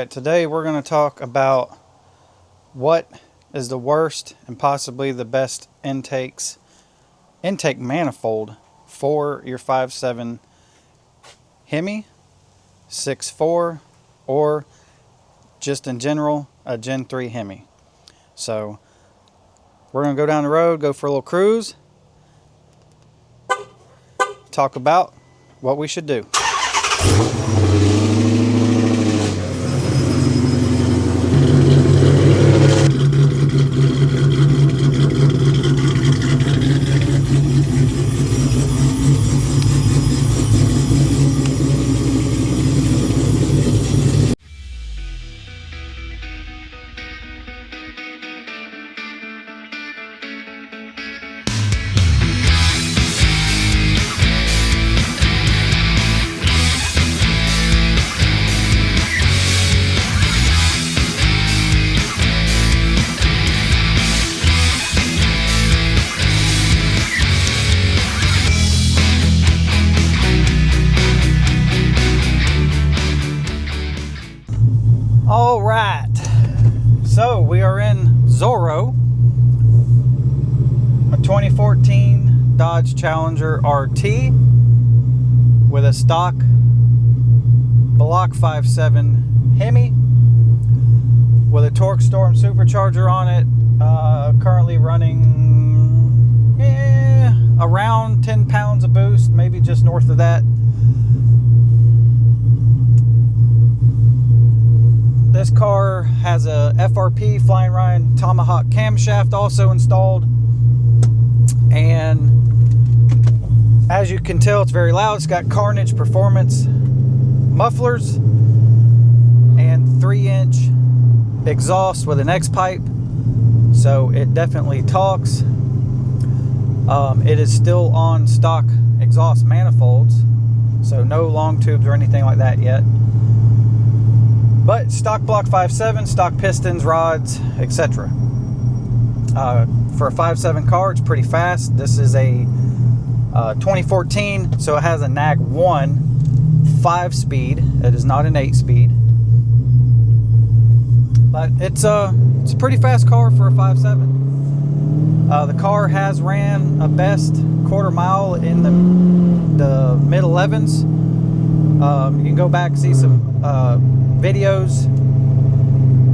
Alright, today we're going to talk about what is the worst and possibly the best intake manifold for your 5.7 HEMI, 6.4, or just in general a Gen 3 HEMI. So we're going to go down the road, go for a little cruise, talk about what we should do. All right, so we are in Zorro, a 2014 Dodge Challenger RT with a stock block 5.7 HEMI with a Torque Storm supercharger on it, currently running around 10 pounds of boost, maybe just north of that. This car has a FRP Flying Ryan Tomahawk camshaft also installed, and as you can tell, it's very loud. It's got Carnage Performance mufflers and 3-inch exhaust with an X pipe, so it definitely talks. It is still on stock exhaust manifolds, so no long tubes or anything like that yet. But stock block 5.7, stock pistons, rods, etc. For a 5.7 car, it's pretty fast. This is a 2014, so it has a NAG 1 5-speed. It is not an 8-speed. But it's a pretty fast car for a 5.7. The car has ran a best quarter mile in the mid 11s. You can go back and see some videos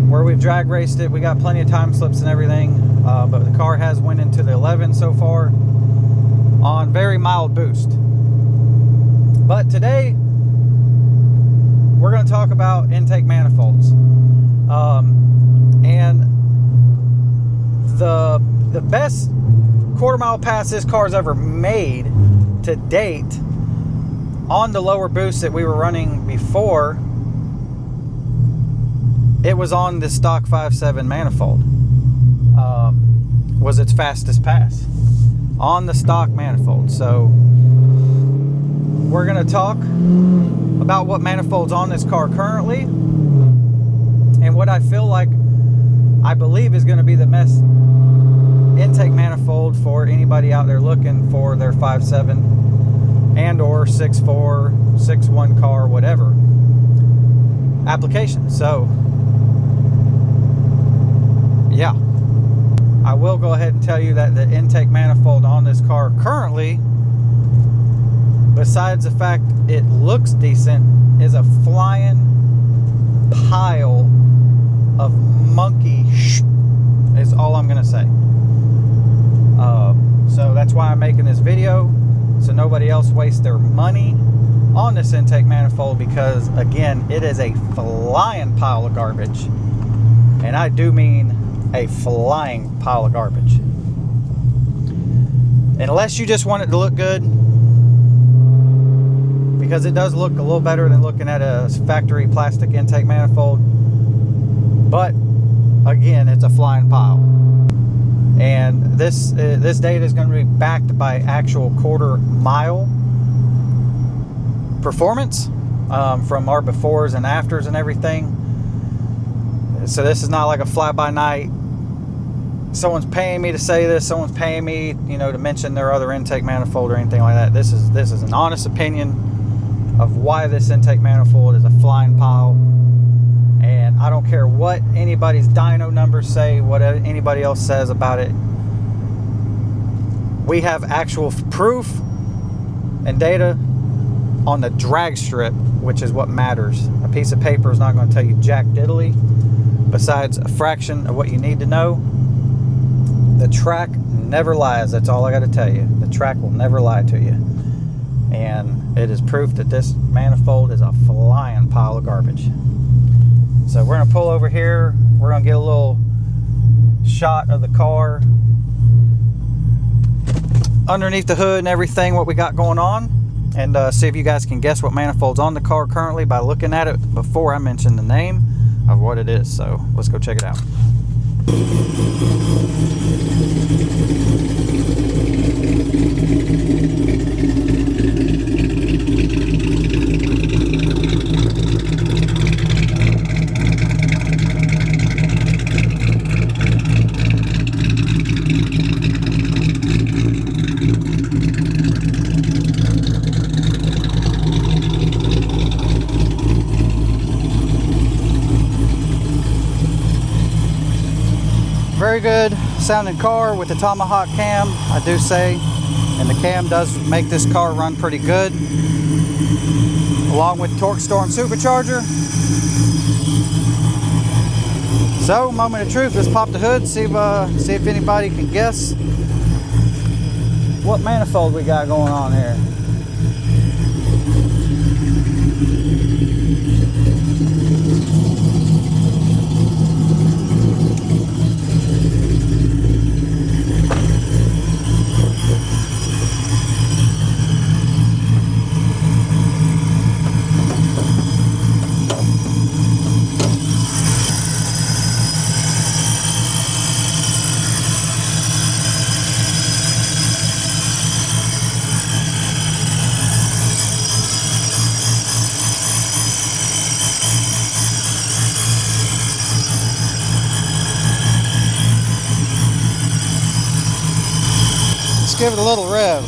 where we've drag raced it. We got plenty of time slips and everything, but the car has went into the 11 so far on very mild boost. But today we're going to talk about intake manifolds, and the best quarter mile pass this car's ever made to date on the lower boost that we were running before. It was on the stock 5.7 manifold. Was its fastest pass on the stock manifold. So we're going to talk about what manifolds on this car currently and what I believe is going to be the best intake manifold for anybody out there looking for their 5.7 and or 6.4, 6.1 car, whatever application. So yeah, I will go ahead and tell you that the intake manifold on this car currently, besides the fact it looks decent, is a flying pile of monkey is all I'm gonna say. So that's why I'm making this video, so nobody else wastes their money on this intake manifold, because again, it is a flying pile of garbage, and I do mean a flying pile of garbage. Unless you just want it to look good, because it does look a little better than looking at a factory plastic intake manifold, but again, it's a flying pile. And this data is going to be backed by actual quarter mile performance from our befores and afters and everything. So this is not like a fly-by-night, someone's paying me to say this, someone's paying me, to mention their other intake manifold or anything like that. This is an honest opinion of why this intake manifold is a flying pile, and I don't care what anybody's dyno numbers say, what anybody else says about it. We have actual proof and data on the drag strip, which is what matters. A piece of paper is not going to tell you jack diddly besides a fraction of what you need to know. The track never lies. That's all I got to tell you. The track will never lie to you. And it is proof that this manifold is a flying pile of garbage. So we're going to pull over here. We're going to get a little shot of the car underneath the hood and everything, what we got going on, and see if you guys can guess what manifold's on the car currently by looking at it before I mention the name of what it is. So let's go check it out. Very good sounding car with the Tomahawk cam, I do say, and the cam does make this car run pretty good, along with Torque Storm supercharger. So, moment of truth, let's pop the hood, see if anybody can guess what manifold we got going on here. Give it a little rev.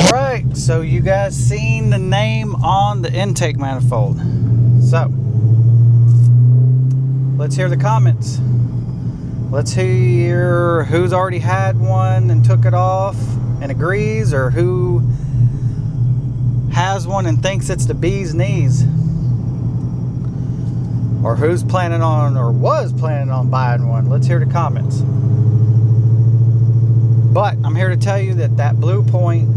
All right, so you guys seen the name on the intake manifold. So let's hear the comments. Let's hear who's already had one and took it off and agrees, or who has one and thinks it's the bee's knees, or who's planning on or was planning on buying one. Let's hear the comments. But I'm here to tell you that that Blue Point,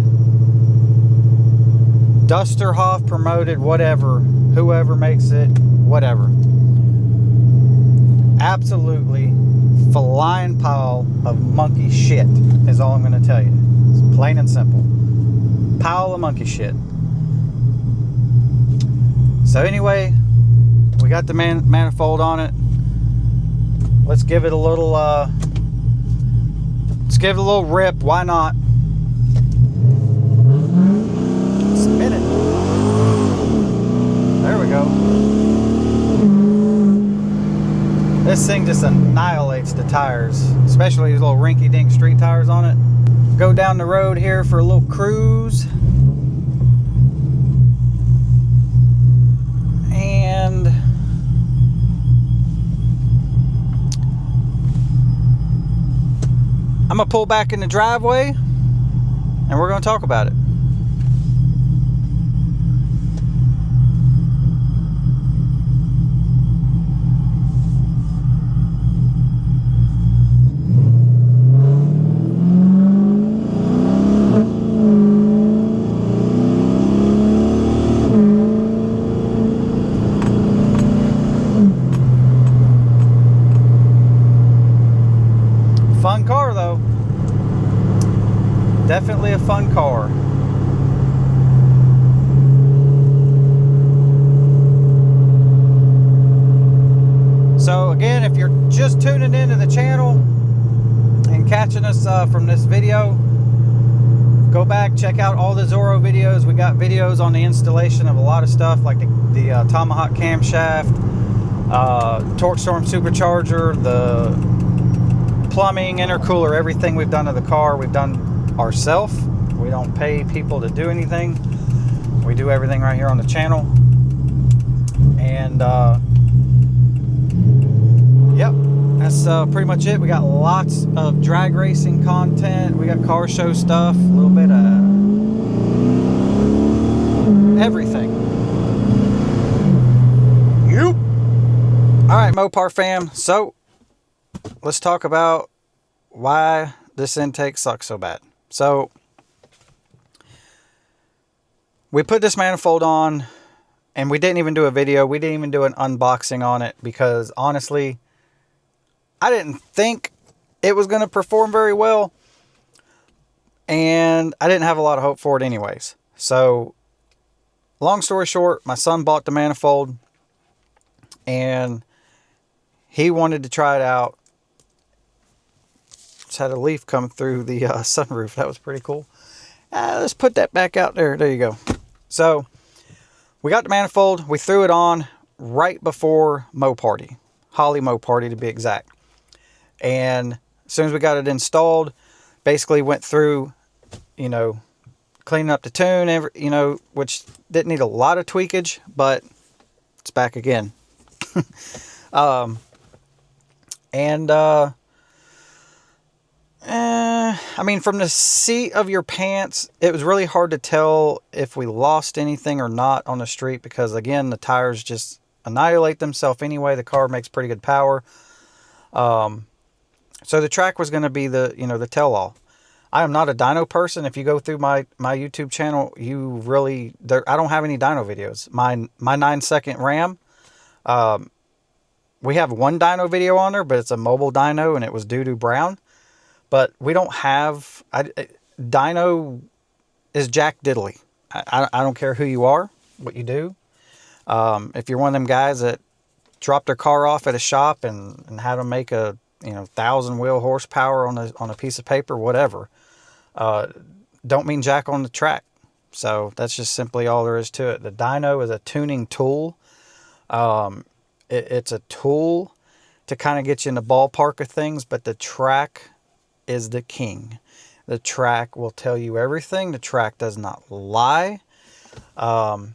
Dusterhoff promoted, whatever, whoever makes it, whatever, absolutely flying pile of monkey shit is all I'm going to tell you. It's plain and simple. Pile of monkey shit. So anyway, we got the manifold on it. Let's give it a little rip. Why not? Spin it. There we go. This thing just annihilates the tires, especially these little rinky-dink street tires on it. Go down the road here for a little cruise. And I'm gonna pull back in the driveway and we're gonna talk about it. Fun car though. Definitely a fun car. So again, if you're just tuning into the channel and catching us from this video, go back, check out all the Zorro videos. We got videos on the installation of a lot of stuff, like the Tomahawk camshaft, torque storm supercharger, the plumbing, intercooler, everything we've done to the car, we've done ourselves. We don't pay people to do anything. We do everything right here on the channel. And yep, that's pretty much it. We got lots of drag racing content. We got car show stuff, a little bit of everything. Yep. All right, MOPAR fam. So let's talk about why this intake sucks so bad. So we put this manifold on, and we didn't even do a video. We didn't even do an unboxing on it because honestly, I didn't think it was going to perform very well, and I didn't have a lot of hope for it anyways. So long story short, my son bought the manifold and he wanted to try it out. Just had a leaf come through the sunroof. That was pretty cool. Let's put that back out there. There you go. So we got the manifold. We threw it on right before MOPAR, Holly MOPAR to be exact. And as soon as we got it installed, basically went through, you know, cleaning up the tune, you know, which didn't need a lot of tweakage, but it's back again. I mean, from the seat of your pants, it was really hard to tell if we lost anything or not on the street because, again, the tires just annihilate themselves anyway. The car makes pretty good power. So the track was going to be the, you know, the tell-all. I am not a dyno person. If you go through my YouTube channel, you really, I don't have any dyno videos. My 9-second RAM, we have one dyno video on there, but it's a mobile dyno and it was doo-doo brown. But we don't have, dyno is jack diddly. I don't care who you are, what you do. If you're one of them guys that dropped their car off at a shop and had them make a, you know, 1,000 wheel horsepower on a piece of paper, whatever, don't mean jack on the track. So that's just simply all there is to it. The dyno is a tuning tool. It's a tool to kind of get you in the ballpark of things, but the track is the king. The track will tell you everything. The track does not lie. And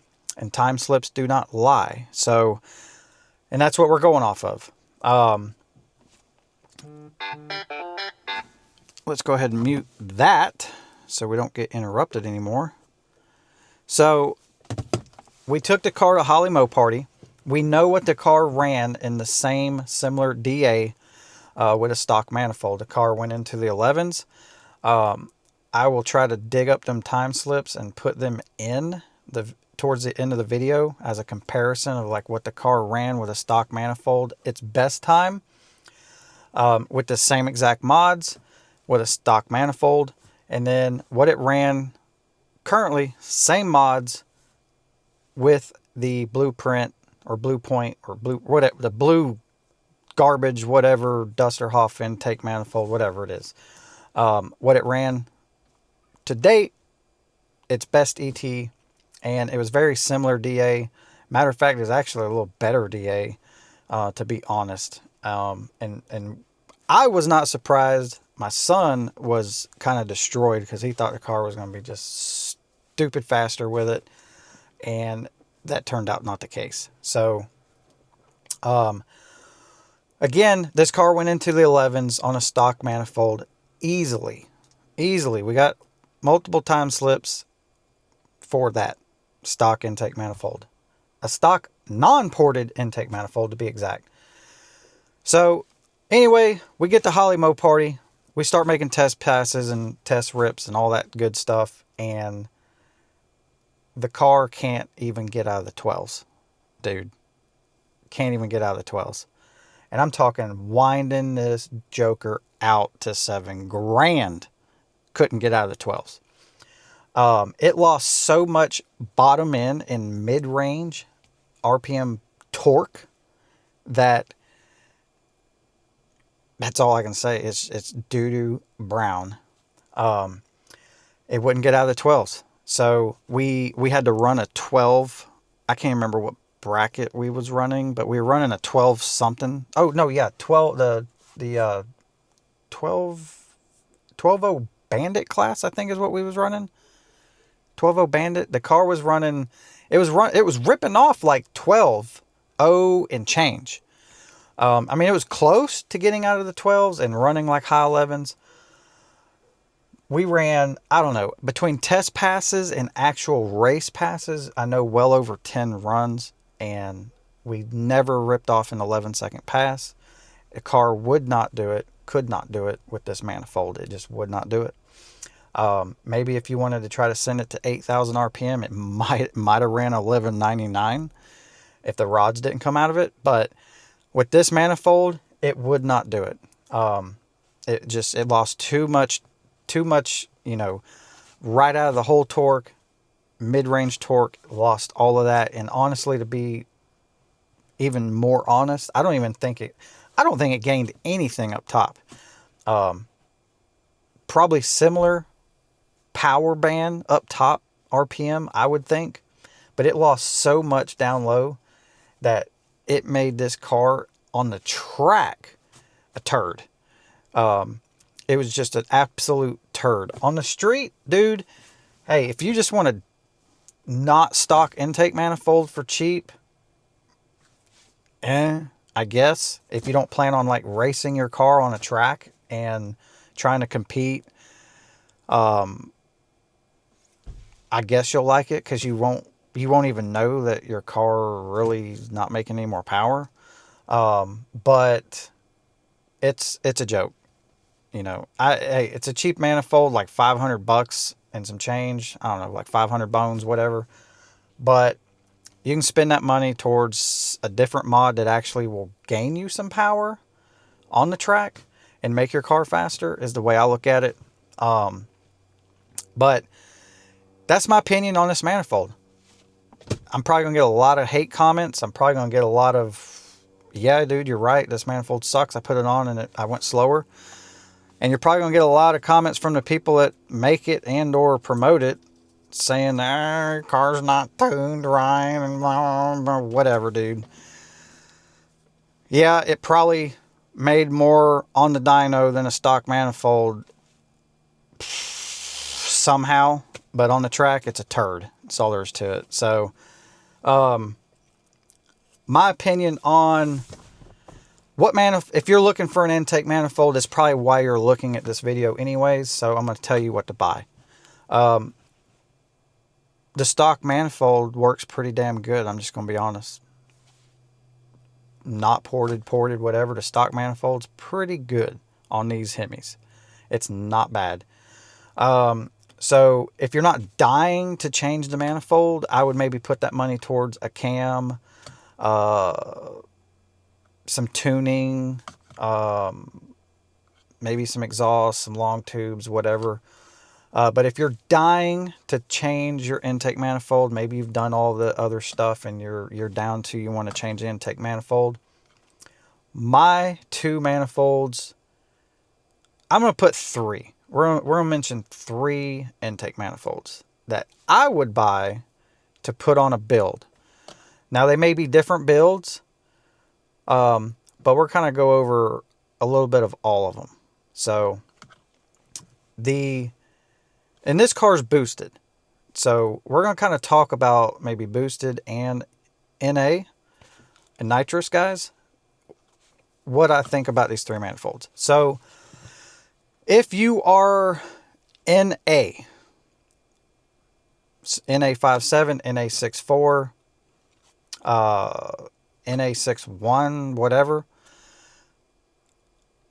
time slips do not lie. So, and that's what we're going off of. Let's go ahead and mute that so we don't get interrupted anymore. So we took the car to Holly MOPAR. We know what the car ran in the same similar DA with a stock manifold. The car went into the 11s. I will try to dig up them time slips and put them in towards the end of the video as a comparison of like what the car ran with a stock manifold. Its best time with the same exact mods with a stock manifold, and then what it ran currently, same mods with the blueprint or blue point or blue, whatever, the blue garbage, whatever, Dusterhoff intake manifold, whatever it is. What it ran to date, its best ET, and it was very similar DA. Matter of fact, it's actually a little better DA, to be honest. And I was not surprised. My son was kind of destroyed because he thought the car was going to be just stupid faster with it, and that turned out not the case. So, again, this car went into the 11s on a stock manifold easily. We got multiple time slips for that stock intake manifold. A stock non-ported intake manifold, to be exact. So, anyway, we get to Holly MOPAR. We start making test passes and test rips and all that good stuff. And the car can't even get out of the 12s. Dude. Can't even get out of the 12s. And I'm talking winding this joker out to $7,000. Couldn't get out of the 12s. It lost so much bottom end and mid-range RPM torque that that's all I can say. It's doo-doo brown. it wouldn't get out of the 12s. So we had to run a 12. I can't remember what bracket we was running, but we were running a 12 something. Oh no, yeah, 12 the 12 Bandit class, I think is what we was running. 12 Bandit. The car was running, it was ripping off like 12 and change. I mean, it was close to getting out of the 12s and running like high 11s. We ran, I don't know, between test passes and actual race passes, I know well over 10 runs, and we never ripped off an 11-second pass. The car would not do it, could not do it with this manifold. It just would not do it. Maybe if you wanted to try to send it to 8,000 RPM, it might have ran 1199 if the rods didn't come out of it. But with this manifold, it would not do it. It lost too much, you know, right out of the whole torque, mid-range torque, lost all of that. And honestly, to be even more honest, I don't think it gained anything up top. Probably similar power band up top RPM, I would think, but it lost so much down low that it made this car on the track a turd. It was just an absolute turd. On the street, dude, hey, if you just want a not stock intake manifold for cheap, I guess. If you don't plan on like racing your car on a track and trying to compete, I guess you'll like it, because you won't even know that your car really is not making any more power. But it's a joke. You know, it's a cheap manifold, like $500 and some change. I don't know, like 500 bones, whatever. But you can spend that money towards a different mod that actually will gain you some power on the track and make your car faster, is the way I look at it. But that's my opinion on this manifold. I'm probably going to get a lot of hate comments. I'm probably going to get a lot of, yeah, dude, you're right, this manifold sucks. I put it on and I went slower. And you're probably going to get a lot of comments from the people that make it and or promote it, saying, car's not tuned right and blah, blah, whatever, dude. Yeah, it probably made more on the dyno than a stock manifold somehow, but on the track, it's a turd. That's all there is to it. So, my opinion on if you're looking for an intake manifold, is probably why you're looking at this video anyways. So I'm going to tell you what to buy. The stock manifold works pretty damn good. I'm just going to be honest. Not ported, whatever. The stock manifold's pretty good on these Hemis. It's not bad. So if you're not dying to change the manifold, I would maybe put that money towards a cam, some tuning, maybe some exhaust, some long tubes, whatever. But if you're dying to change your intake manifold, maybe you've done all the other stuff and you're down to, you want to change the intake manifold. My two manifolds, I'm going to put three. We're going to mention three intake manifolds that I would buy to put on a build. Now, they may be different builds, but we're kind of go over a little bit of all of them. So, and this car is boosted. So, we're going to kind of talk about maybe boosted and NA and NITROUS, guys. What I think about these three manifolds. So, if you are NA 5.7, NA 6.4, NA 6.1, whatever,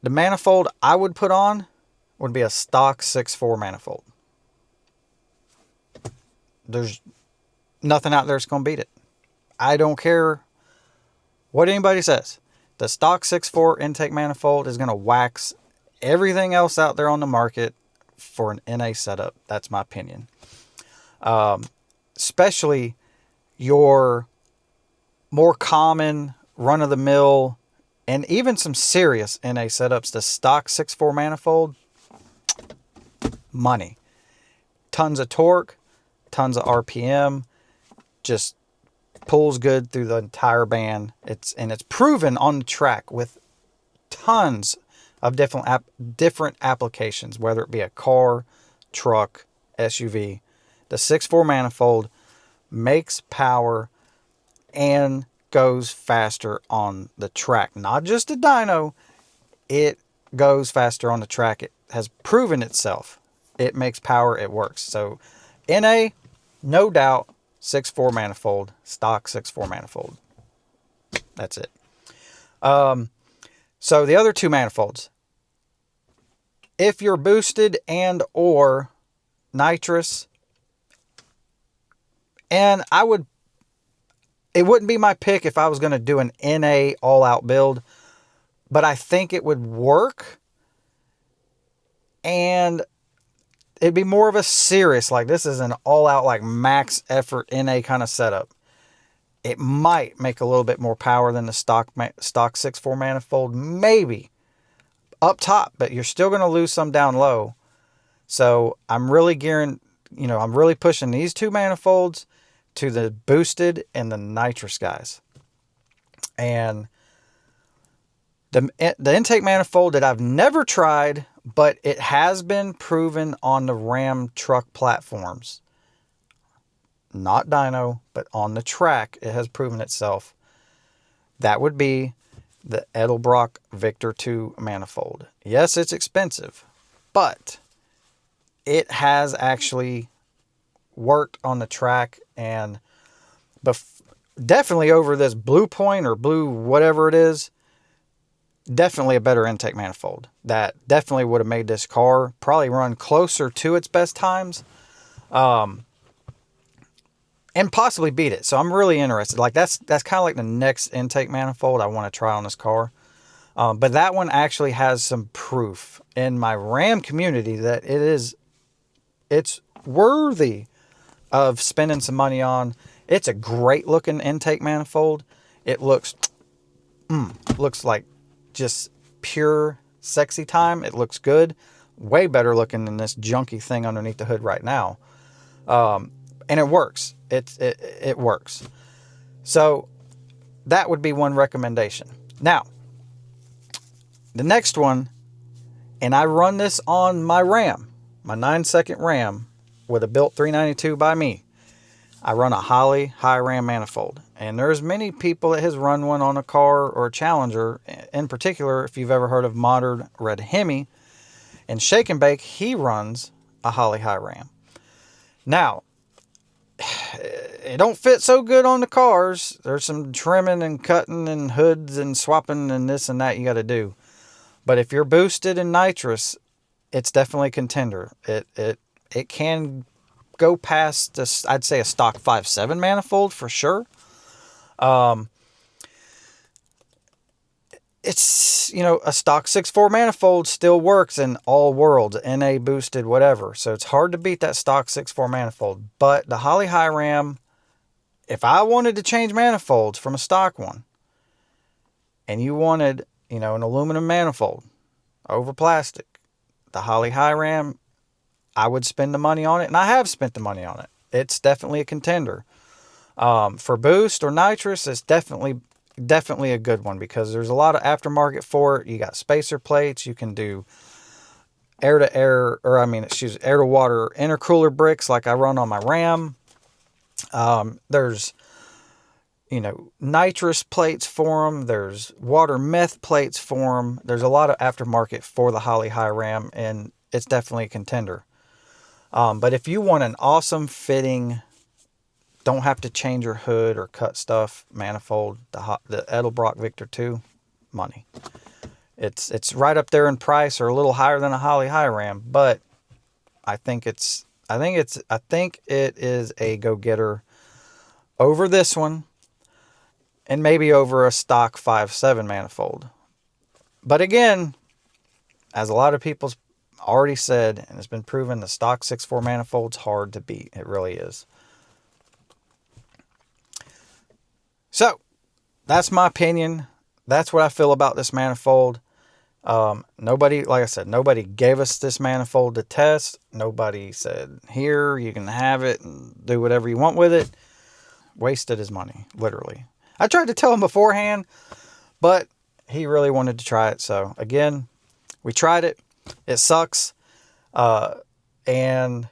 the manifold I would put on would be a stock 6.4 manifold. There's nothing out there that's going to beat it. I don't care what anybody says. The stock 6.4 intake manifold is going to wax everything else out there on the market for an NA setup. That's my opinion. Especially your more common, run-of-the-mill, and even some serious NA setups. The stock 6.4 manifold, money. tons of torque, tons of RPM, just pulls good through the entire band. It's proven on the track with tons of different applications, whether it be a car, truck, SUV. The 6.4 manifold makes power and goes faster on the track. Not just a dyno, it goes faster on the track. It has proven itself. It makes power, it works. So NA, no doubt, 6.4 manifold, stock 6.4 manifold. That's it. So the other two manifolds, if you're boosted and or nitrous, and it wouldn't be my pick if I was going to do an NA all-out build, but I think it would work, and it'd be more of a serious, like this is an all-out, like max effort NA kind of setup. It might make a little bit more power than the stock 6.4 manifold, maybe up top, but you're still going to lose some down low. So I'm really I'm really pushing these two manifolds to the boosted and the nitrous guys. And the intake manifold that I've never tried, but it has been proven on the Ram truck platforms. Not dyno, but on the track, it has proven itself. That would be the Edelbrock Victor 2 manifold. Yes, it's expensive, but it has actually worked on the track, and definitely over this Blue Point or Blue whatever it is, definitely a better intake manifold. That definitely would have made this car probably run closer to its best times, and possibly beat it. So I'm really interested. Like that's kind of like the next intake manifold I want to try on this car. But that one actually has some proof in my Ram community that it's worthy of spending some money on. It's a great looking intake manifold. It looks like just pure sexy time. It looks good. Way better looking than this junky thing underneath the hood right now. And it works. It works. So that would be one recommendation. Now, the next one, and I run this on my Ram, my 9-second Ram with a built 392 by me. I run a Holley high Ram manifold. And there's many people that has run one on a car or a Challenger. In particular, if you've ever heard of Modern Red Hemi, and Shake and Bake, he runs a Holley high Ram. Now, it don't fit so good on the cars. There's some trimming and cutting and hoods and swapping and this and that you got to do. But if you're boosted in nitrous, it's definitely a contender. It can go past this, I'd say a stock 5.7 manifold for sure. It's, a stock 6.4 manifold still works in all worlds, NA boosted, whatever. So it's hard to beat that stock 6.4 manifold. But the Holley high Ram, if I wanted to change manifolds from a stock one, and you wanted, an aluminum manifold over plastic, the Holley high Ram, I would spend the money on it, and I have spent the money on it. It's definitely a contender. For boost or nitrous, it's definitely a good one because there's a lot of aftermarket for it. You got spacer plates. You can do air to water intercooler bricks like I run on my Ram. There's, nitrous plates for them. There's water meth plates for them. There's a lot of aftermarket for the Holley high Ram, and it's definitely a contender. But if you want an awesome fitting, don't have to change your hood or cut stuff manifold, the Edelbrock Victor 2, money. It's right up there in price or a little higher than a Holley high Ram, but I think it is a go-getter over this one and maybe over a stock 5.7 manifold. But again, as a lot of people's already said, and it's been proven, the stock 6.4 manifold's hard to beat. It really is. So, that's my opinion. That's what I feel about this manifold. Nobody, like I said, nobody gave us this manifold to test. Nobody said, here, you can have it and do whatever you want with it. Wasted his money, literally. I tried to tell him beforehand, but he really wanted to try it. So again, we tried it. It sucks. And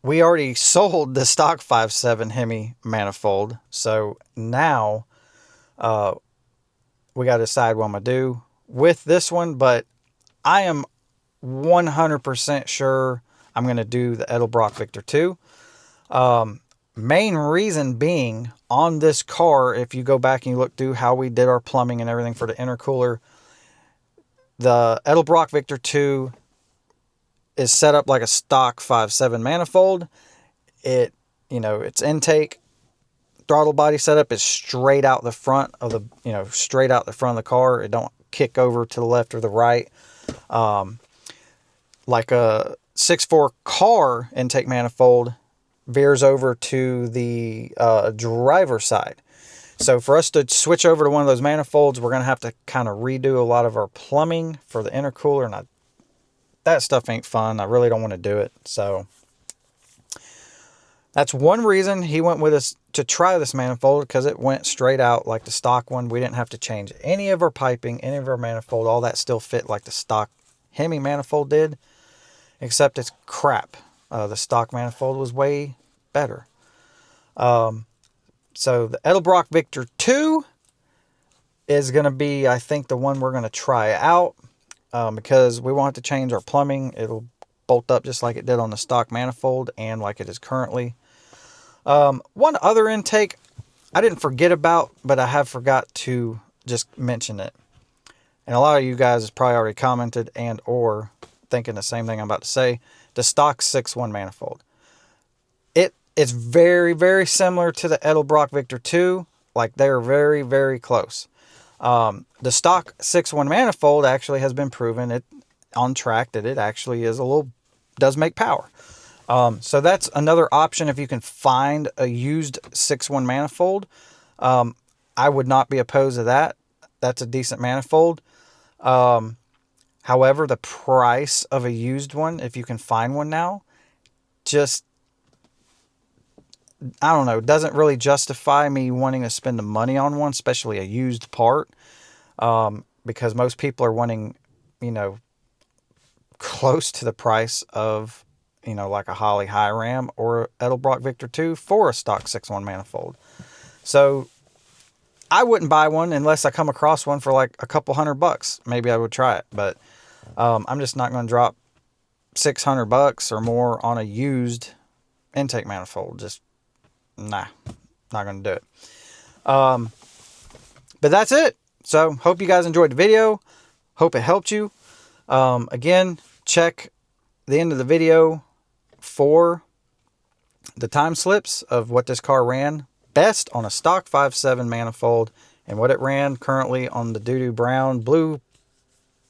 we already sold the stock 5.7 HEMI manifold. So now we got to decide what I'm going to do with this one. But I am 100% sure I'm going to do the Edelbrock Victor 2. Main reason being, on this car, if you go back and you look through how we did our plumbing and everything for the intercooler, the Edelbrock Victor 2 is set up like a stock 5.7 manifold. It, you know, its intake throttle body setup is straight out the front of the, you know, straight out the front of the car. It don't kick over to the left or the right. Like a 6.4 car intake manifold veers over to the driver's side. So for us to switch over to one of those manifolds, we're going to have to kind of redo a lot of our plumbing for the intercooler. And that stuff ain't fun. I really don't want to do it. So that's one reason he went with us to try this manifold, because it went straight out like the stock one. We didn't have to change any of our piping, any of our manifold. All that still fit like the stock HEMI manifold did, except it's crap. The stock manifold was way better. So the Edelbrock Victor 2 is going to be, I think, the one we're going to try out, because we won't have to change our plumbing. It'll bolt up just like it did on the stock manifold and like it is currently. One other intake I didn't forget about, but I have forgot to just mention it. And a lot of you guys has probably already commented and or thinking the same thing I'm about to say. The stock 6.1 manifold. It's very, very similar to the Edelbrock Victor 2. Like, they're very, very close. The stock 6.1 manifold actually has been proven on track that it actually is does make power. So that's another option if you can find a used 6.1 manifold. I would not be opposed to that. That's a decent manifold. However, the price of a used one, if you can find one now, just, I don't know, doesn't really justify me wanting to spend the money on one, especially a used part, because most people are wanting, you know, close to the price of, you know, like a Holley High Ram or Edelbrock Victor 2 for a stock 6.1 manifold. So I wouldn't buy one unless I come across one for like a couple $100. Maybe I would try it, but I'm just not going to drop $600 or more on a used intake manifold. Just, nah, not going to do it. But that's it. So hope you guys enjoyed the video. Hope it helped you. Again, check the end of the video for the time slips of what this car ran best on a stock 5.7 manifold and what it ran currently on the doo-doo brown blue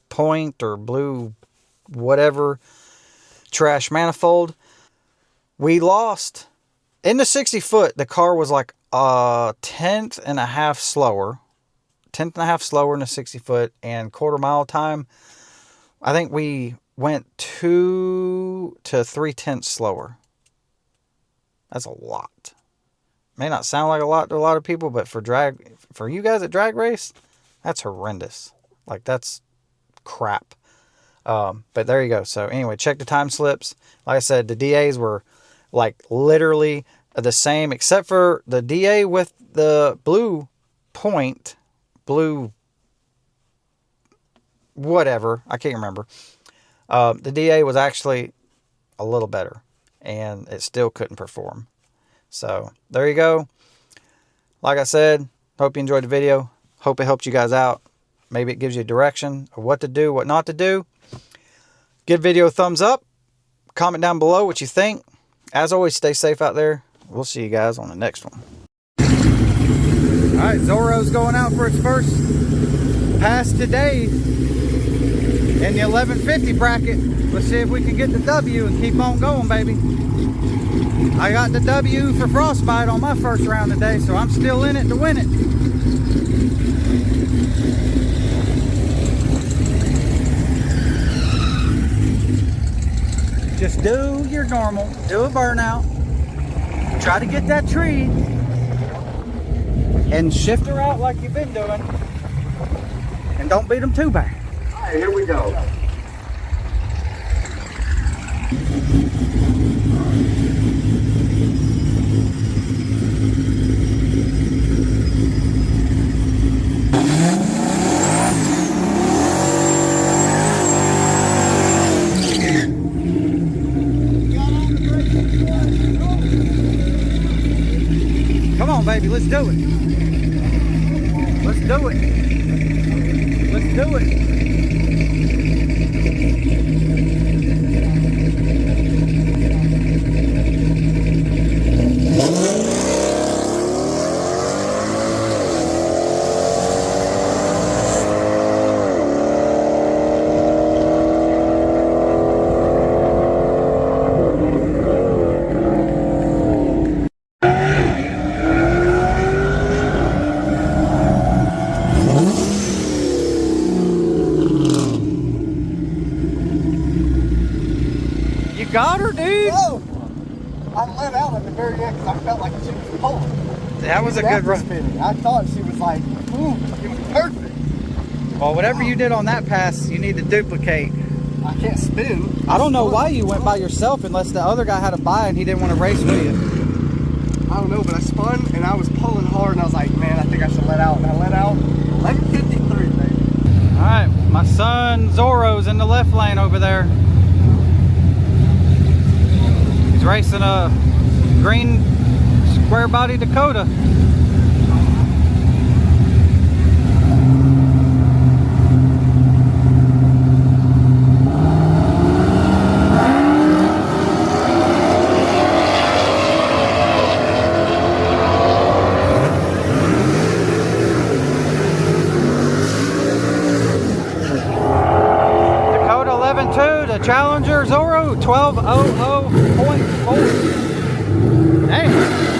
point or blue whatever trash manifold. We lost in the 60 foot. The car was like a tenth and a half slower in the 60 foot, and quarter mile time, I think we went 2 to 3/10 slower. That's a lot. May not sound like a lot to a lot of people, but for you guys at drag race, that's horrendous. Like, that's crap. But there you go. So anyway, check the time slips. Like I said, the DAs were like literally the same, except for the DA with the blue point, blue whatever, I can't remember. The DA was actually a little better, and it still couldn't perform. So there you go. Like I said, hope you enjoyed the video. Hope it helped you guys out. Maybe it gives you direction of what to do, what not to do. Give video a thumbs up. Comment down below what you think. As always, stay safe out there. We'll see you guys on the next one. All right, Zorro's going out for its first pass today in the 1150 bracket. Let's see if we can get the W and keep on going, baby. I got the W for Frostbite on my first round today, so I'm still in it to win it. do your normal, do a burnout, try to get that tree, and shift her out like you've been doing, and don't beat them too bad. All right, here we go. Come on, baby, let's do it. Let's do it. Let's do it. Got her, dude. Oh, I let out at the very end because I felt like she was pulling. That was a good run. I thought she was like, ooh, it was perfect. Well, whatever you did on that pass, you need to duplicate. I can't spin. I don't know why you went by yourself unless the other guy had a buy and he didn't want to race with you. I don't know, but I spun and I was pulling hard and I was like, man, I think I should let out. And I let out 11:53, baby. All right, my son Zorro's in the left lane over there. He's racing a green square body Dakota. Dakota 11.2 to Challenger Zorro 12.00.4. Damn.